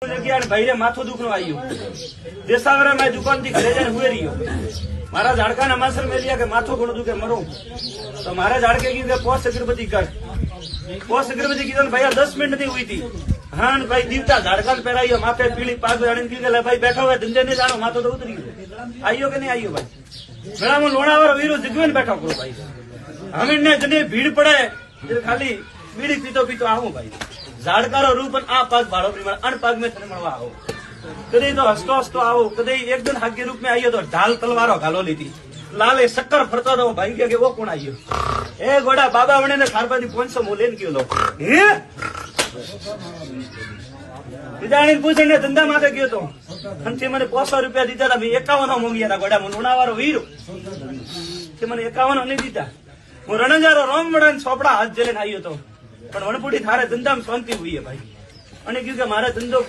ભાઈ માથું દુખનું આવ્યું દેસાવરા મેં દુકાન થી ઘરે જઈને હુએ રહ્યો મારા ઝાડકાના માસર મેં लिया કે માથું ઘણું દુખે મરો તો મારા ઝાડકે કીધું કે પોસ્ટ અગરબત્તી કર પોસ્ટ અગરબત્તી કીધું ભાઈ 10 मिनट नहीं हुई थी हाँ भाई दीवता ઝાડકાન પહેરાયો माथे पीली पाग जाने की भाई बैठा हुआ धंधे नहीं जानो माथो तो उतरी गयो आइयो के नहीं आइयो भाई मेरा में लोणावारो वीरो जगवेन बैठा करो भाई हमें ने जने भीड़ पड़े खाली बीड़ी पीतो पीतो आऊं भाई ઝાડકારો રૂપ આ પગ ભાડો પ્રમાણ અણપગ મેં તને મળવા આવો કદી તો હસતો હસતો આવો કદી એકદમ હાગ્ય રૂપ में आइयो तो ढाल तलवारो घालो लीधी लाले शक्कर फरता तो भाई के वो कौन आइयो ए गोड़ा बाबा वणे ने खारबादी 500 मोलेन गयो लो हे विदाणी पूछे ने धंधा माथे गयो तो अंते મને 500 રૂપિયા દીધા હતા 51 મોંગિયા હતા गोड़ा मुनावारो वीरो કે મને 51 नहीं दीता હું રણજારો રોમવડન સોપડા હાથ જેલે આયો તો પણ વણપુડી થારે ધંધામાં શાંતિ હુઈ है भाई અને क्योंकि मारा धंधो